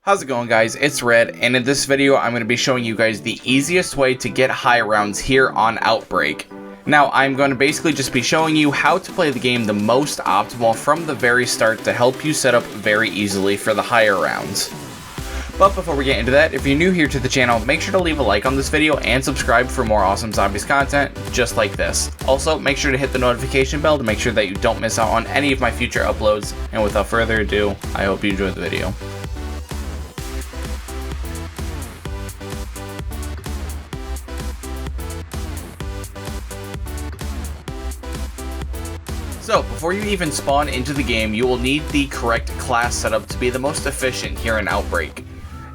How's it going, guys? It's Red, and in this video I'm going to be showing you guys the easiest way to get high rounds here on Outbreak. Now, I'm going to basically just be showing you how to play the game the most optimal from the very start to help you set up very easily for the higher rounds. But before we get into that, if you're new here to the channel, make sure to leave a like on this video and subscribe for more awesome zombies content just like this. Also, make sure to hit the notification bell to make sure that you don't miss out on any of my future uploads, and without further ado, I hope you enjoy the video. So, before you even spawn into the game, you will need the correct class setup to be the most efficient here in Outbreak.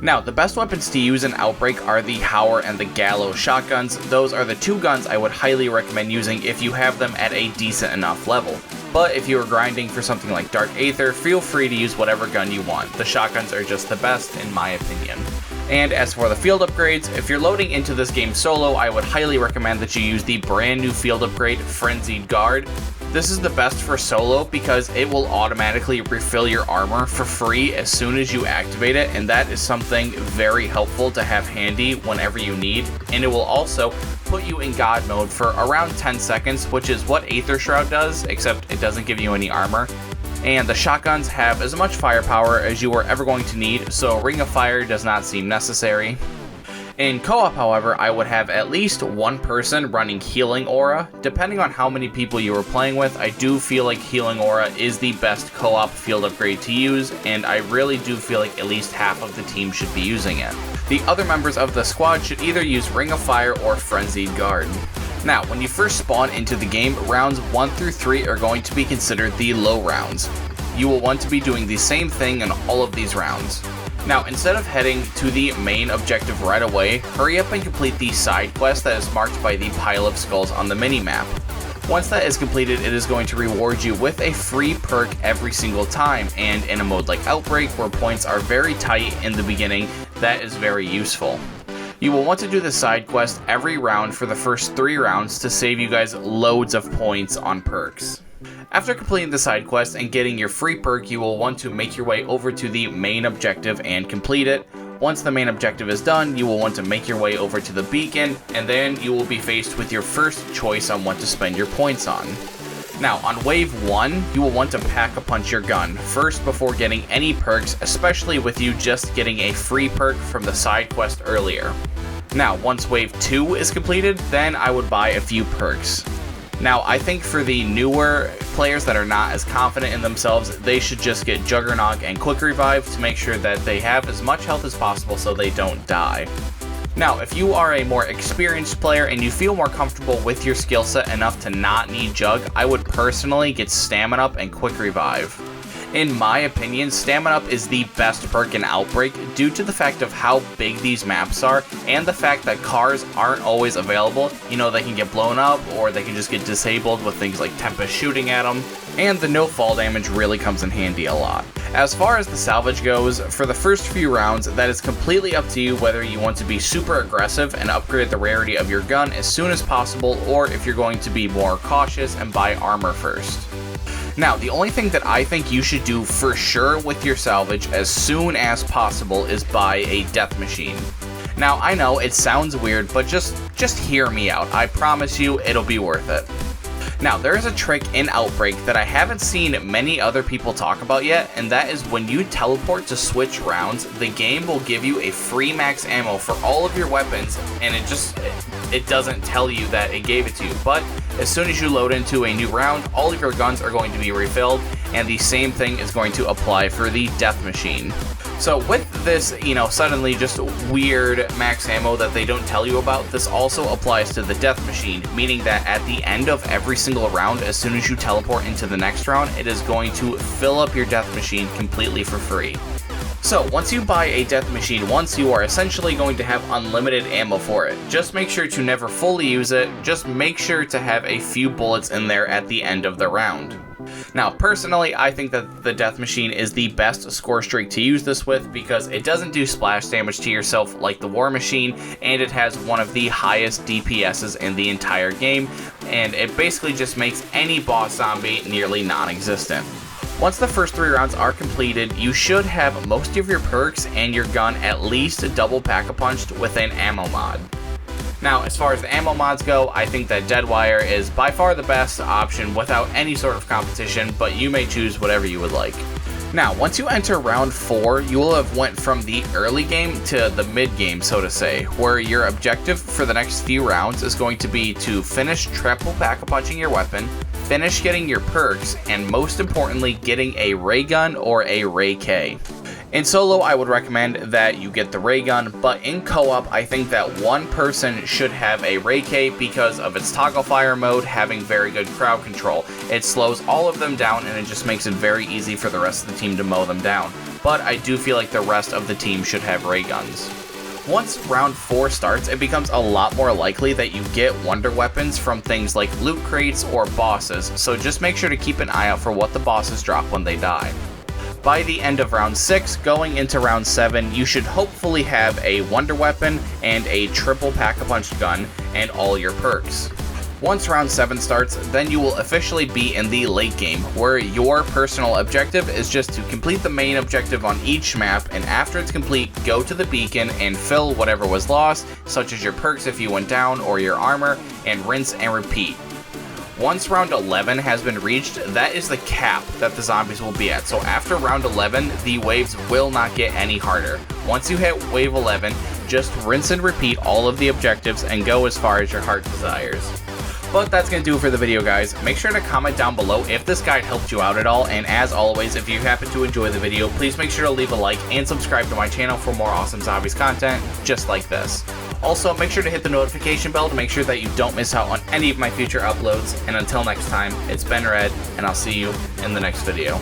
Now, the best weapons to use in Outbreak are the Howler and the Gallows shotguns. Those are the two guns I would highly recommend using if you have them at a decent enough level. But if you are grinding for something like Dark Aether, feel free to use whatever gun you want. The shotguns are just the best in my opinion. And as for the field upgrades, if you're loading into this game solo, I would highly recommend that you use the brand new field upgrade, Frenzied Guard. This is the best for solo because it will automatically refill your armor for free as soon as you activate it, and that is something very helpful to have handy whenever you need. And it will also put you in God mode for around 10 seconds, which is what Aether Shroud does, except it doesn't give you any armor. And the shotguns have as much firepower as you are ever going to need, so Ring of Fire does not seem necessary. In co-op, however, I would have at least one person running Healing Aura. Depending on how many people you are playing with, I do feel like Healing Aura is the best co-op field upgrade to use, and I really do feel like at least half of the team should be using it. The other members of the squad should either use Ring of Fire or Frenzied Guard. Now, when you first spawn into the game, rounds 1 through 3 are going to be considered the low rounds. You will want to be doing the same thing in all of these rounds. Now, instead of heading to the main objective right away, hurry up and complete the side quest that is marked by the pile of skulls on the minimap. Once that is completed, it is going to reward you with a free perk every single time, and in a mode like Outbreak, where points are very tight in the beginning, that is very useful. You will want to do the side quest every round for the first 3 rounds to save you guys loads of points on perks. After completing the side quest and getting your free perk, you will want to make your way over to the main objective and complete it. Once the main objective is done, you will want to make your way over to the beacon, and then you will be faced with your first choice on what to spend your points on. Now, on wave 1, you will want to pack-a-punch your gun first before getting any perks, especially with you just getting a free perk from the side quest earlier. Now, once wave 2 is completed, then I would buy a few perks. Now, I think for the newer players that are not as confident in themselves, they should just get Juggernog and Quick Revive to make sure that they have as much health as possible so they don't die. Now, if you are a more experienced player and you feel more comfortable with your skill set enough to not need Jug, I would personally get Stamina Up and Quick Revive. In my opinion, Stamina Up is the best perk in Outbreak due to the fact of how big these maps are and the fact that cars aren't always available. You know, they can get blown up or they can just get disabled with things like Tempest shooting at them, and the no fall damage really comes in handy a lot. As far as the salvage goes, for the first few rounds, that is completely up to you whether you want to be super aggressive and upgrade the rarity of your gun as soon as possible, or if you're going to be more cautious and buy armor first. Now, the only thing that I think you should do for sure with your salvage as soon as possible is buy a death machine. Now, I know it sounds weird, but just hear me out. I promise you it'll be worth it. Now, there is a trick in Outbreak that I haven't seen many other people talk about yet, and that is when you teleport to switch rounds, the game will give you a free max ammo for all of your weapons, and it doesn't tell you that it gave it to you. But as soon as you load into a new round, all of your guns are going to be refilled, and the same thing is going to apply for the death machine. So with this, suddenly just weird max ammo that they don't tell you about, this also applies to the death machine, meaning that at the end of every single round, as soon as you teleport into the next round, it is going to fill up your death machine completely for free. So once you buy a death machine once, you are essentially going to have unlimited ammo for it. Just make sure to never fully use it, just make sure to have a few bullets in there at the end of the round. Now, personally, I think that the death machine is the best score streak to use this with because it doesn't do splash damage to yourself like the war machine, and it has one of the highest DPSs in the entire game, and it basically just makes any boss zombie nearly non-existent. Once the first 3 rounds are completed, you should have most of your perks and your gun at least double pack-a-punched with an ammo mod. Now, as far as the ammo mods go, I think that Deadwire is by far the best option without any sort of competition, but you may choose whatever you would like. Now, once you enter round 4, you will have went from the early game to the mid game, so to say, where your objective for the next few rounds is going to be to finish triple pack-a-punching your weapon, finish getting your perks, and most importantly, getting a ray gun or a ray K. In solo, I would recommend that you get the ray gun, but in co-op, I think that one person should have a ray K because of its toggle fire mode having very good crowd control. It slows all of them down and it just makes it very easy for the rest of the team to mow them down. But I do feel like the rest of the team should have ray guns. Once round 4 starts, it becomes a lot more likely that you get wonder weapons from things like loot crates or bosses, so just make sure to keep an eye out for what the bosses drop when they die. By the end of round 6, going into round 7, you should hopefully have a wonder weapon and a triple pack-a-punch gun and all your perks. Once round 7 starts, then you will officially be in the late game, where your personal objective is just to complete the main objective on each map, and after it's complete, go to the beacon and fill whatever was lost, such as your perks if you went down or your armor, and rinse and repeat. Once round 11 has been reached, that is the cap that the zombies will be at. So after round 11, the waves will not get any harder. Once you hit wave 11, just rinse and repeat all of the objectives and go as far as your heart desires. But that's going to do it for the video, guys. Make sure to comment down below if this guide helped you out at all, and as always, if you happen to enjoy the video, please make sure to leave a like and subscribe to my channel for more awesome zombies content just like this. Also, make sure to hit the notification bell to make sure that you don't miss out on any of my future uploads, and until next time, it's been Red, and I'll see you in the next video.